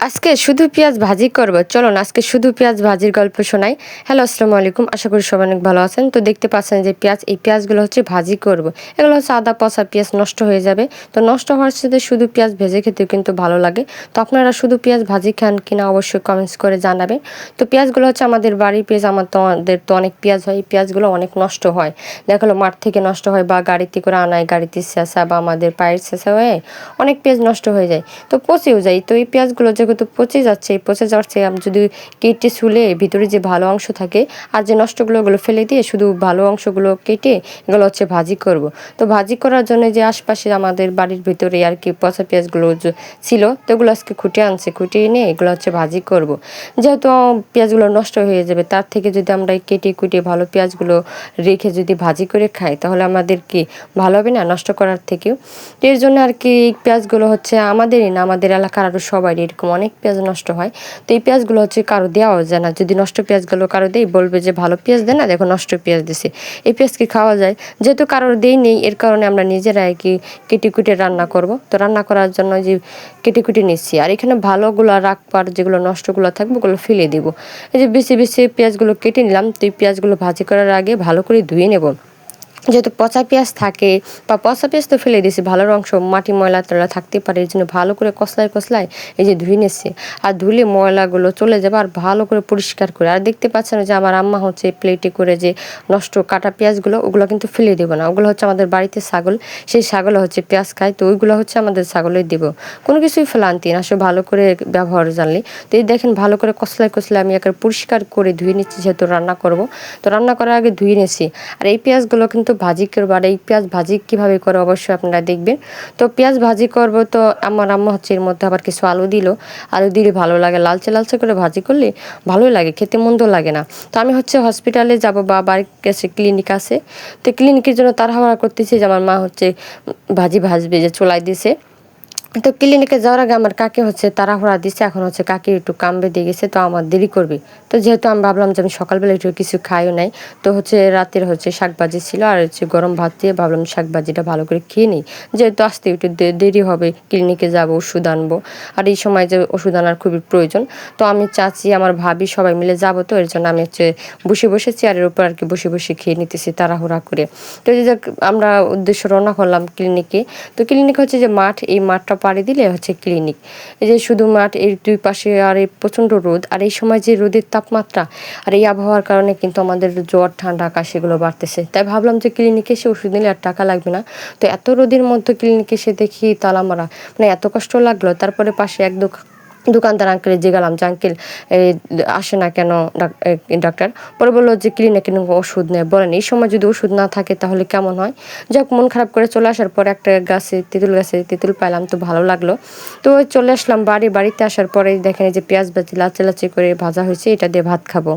আজকে শুধু পেঁয়াজ ভাজি করব। চলুন আজকে শুধু পেঁয়াজ ভাজির গল্প শোনাই। হ্যালো, আসসালামু আলাইকুম। আশা করি সবাই অনেক ভালো আছেন। তো দেখতে পাচ্ছেন যে এই পেঁয়াজগুলো হচ্ছে ভাজি করব। এগুলো হচ্ছে আদা পচা পেঁয়াজ নষ্ট হয়ে যাবে। তো নষ্ট হওয়ার সাথে শুধু পেঁয়াজ ভেজে খেতেও কিন্তু ভালো লাগে। তো আপনারা শুধু পেঁয়াজ ভাজি খান কিনা অবশ্যই কমেন্টস করে জানাবেন। তো পেঁয়াজগুলো হচ্ছে আমাদের বাড়ির পেঁয়াজ, আমাদের তো অনেক পেঁয়াজ হয়। এই পেঁয়াজগুলো অনেক নষ্ট হয়। দেখা গেলো মাঠ থেকে নষ্ট হয় বা গাড়িতে করে আনায়, গাড়িতে ছেঁচা বা আমাদের পায়ের ছেঁচা হয়ে অনেক পেঁয়াজ নষ্ট হয়ে যায়। তো পচেও যায়। তো এই পেঁয়াজগুলো যেহেতু পচে যাচ্ছে, পচে যাওয়ার চেয়ে আমি যদি কেটে ছুলে ভিতরে যে ভালো অংশ থাকে আর যে নষ্টগুলো ওগুলো ফেলে দিয়ে শুধু ভালো অংশগুলো কেটে এগুলো হচ্ছে ভাজি করব। তো ভাজি করার জন্য যে আশপাশে আমাদের বাড়ির ভিতরে আর কি পচা পেঁয়াজগুলো ছিল, তো ওগুলো আজকে খুঁটে আনছে, খুঁটে এনে এগুলো হচ্ছে ভাজি করব। যেহেতু পেঁয়াজগুলো নষ্ট হয়ে যাবে, তার থেকে যদি আমরা কেটে কুটে ভালো পেঁয়াজগুলো রেখে যদি ভাজি করে খাই তাহলে আমাদের কি ভালো হবে না, নষ্ট করার থেকেও। তো এর জন্য আর কি এই পেঁয়াজগুলো হচ্ছে আমাদেরই না, আমাদের এলাকার আরও সবাই এরকম অনেক পেঁয়াজ নষ্ট হয়। তো এই পেঁয়াজগুলো হচ্ছে কারো দেওয়াও যায় না। যদি নষ্ট পেঁয়াজগুলো কারো দেই বলবে যে ভালো পেঁয়াজ দেয় না, দেখো নষ্ট পেঁয়াজ দিছে। এই পেঁয়াজ কি খাওয়া যায়? যেহেতু কারোর দেই নেই, এর কারণে আমরা নিজেরাই কি কেটে কুটে রান্না করব। তো রান্না করার জন্য যে কেটে কুটে নিচ্ছি, আর এখানে ভালোগুলো রাখবার যেগুলো নষ্টগুলো থাকবে ওগুলো ফেলে দেবো। এই যে বেশি বেশি পেঁয়াজগুলো কেটে নিলাম। তো এই পেঁয়াজগুলো ভাজি করার আগে ভালো করে ধুয়ে নেব। যেহেতু পচা পেঁয়াজ থাকে বা পচা পেঁয়াজ তো ফেলে দিয়েছি, ভালোর অংশ মাটি ময়লা টয়লা থাকতে পারে, এই জন্য ভালো করে কষলায় কষলায় এই যে ধুয়ে নিচ্ছি। আর ধুলে ময়লাগুলো চলে যাবে আর ভালো করে পরিষ্কার করে। আর দেখতে পাচ্ছেন যে আমার আম্মা হচ্ছে প্লেটে করে যে নষ্ট কাটা পেঁয়াজগুলো ওগুলো কিন্তু ফেলে দেবো না। ওগুলো হচ্ছে আমাদের বাড়িতে ছাগল, সেই ছাগল হচ্ছে পেঁয়াজ খায়, তো ওইগুলো হচ্ছে আমাদের ছাগলের দেবো। কোনো কিছুই ফেলান্তি না, আসলে ভালো করে ব্যবহার জানলে। তো এই দেখেন ভালো করে কষলায় কষলায় আমি একেবারে পরিষ্কার করে ধুয়ে নিচ্ছি, যেহেতু রান্না করব। তো রান্না করার আগে ধুয়ে নিচ্ছি। আর এই পেঁয়াজগুলো কিন্তু ভাজি করবো। আর এই পেঁয়াজ ভাজি কীভাবে করে অবশ্যই আপনারা দেখবেন। তো পেঁয়াজ ভাজি করব, তো আমার আম্মা হচ্ছে এর মধ্যে আবার কিছু আলু দিল। আলু দিলে ভালো লাগে, লালচে লালচে করে ভাজি করলে ভালোই লাগে, খেতে মন্দ লাগে না। তো আমি হচ্ছে হসপিটালে যাব বা বাড়ির কাছে ক্লিনিক আছে, তো ক্লিনিকের জন্য তাড়াহুড়া করতেছি যে আমার মা হচ্ছে ভাজি ভাজবে, যে চুলায় দিছে। তো ক্লিনিকে যাওয়ার আগে আমার কাকি হচ্ছে তাড়াহুড়া দিচ্ছে, এখন হচ্ছে কাকি একটু কাম বেঁধে গেছে, তো আমার দেরি করবে। তো যেহেতু আমি ভাবলাম যে আমি সকালবেলা একটু কিছু খাইও নাই, তো হচ্ছে রাতের হচ্ছে শাকভাজি ছিল আর হচ্ছে গরম ভাত দিয়ে ভাবলাম শাকভাজিটা ভালো করে খেয়ে নিই, যেহেতু আসতে একটু দেরি হবে, ক্লিনিকে যাব, ওষুধ আনবো। আর এই সময় যে ওষুধ আনার খুবই প্রয়োজন। তো আমি চাচি, আমার ভাবি সবাই মিলে যাবো, তো এর জন্য আমি হচ্ছে বসে বসে চেয়ারের উপর আর কি বসে বসে খেয়ে নিতেছি তাড়াহুড়া করে। তো এই যে আমরা উদ্দেশ্য রওনা করলাম ক্লিনিকে। তো ক্লিনিক হচ্ছে যে মাঠ, এই মাঠটা পাড়ি দিলে হচ্ছে ক্লিনিক। এই যে শুধু মাঠ, এর দুই পাশে আর এই প্রচণ্ড রোদ, আর এই সময় যে রোদের তাপমাত্রা আর এই আবহাওয়ার কারণে কিন্তু আমাদের জ্বর ঠান্ডা কাশি এগুলো বাড়তেছে। তাই ভাবলাম যে ক্লিনিকে এসে ওষুধ নিলে আর টাকা লাগবে না। তো এত রোদের মধ্যে ক্লিনিকে এসে দেখি তালা মারা, মানে এত কষ্ট লাগলো। তারপরে পাশে এক দোকানদার আঙ্কেলে জিজ্ঞালাম যে আঙ্কেল আসে না কেন ডাক্তার? পরে বললো যে ক্লিনিকে ওষুধ নেয়। বলেন এই সময় যদি ওষুধ না থাকে তাহলে কেমন হয়? যাক, মন খারাপ করে চলে আসার পর একটা গাছে তেঁতুল পাইলাম, তো ভালো লাগলো। তো চলে আসলাম বাড়িতে আসার পরে দেখেন এই যে পেঁয়াজ ভাজি লাচে লাচে করে ভাজা হয়েছে, এটা দিয়ে ভাত খাবো।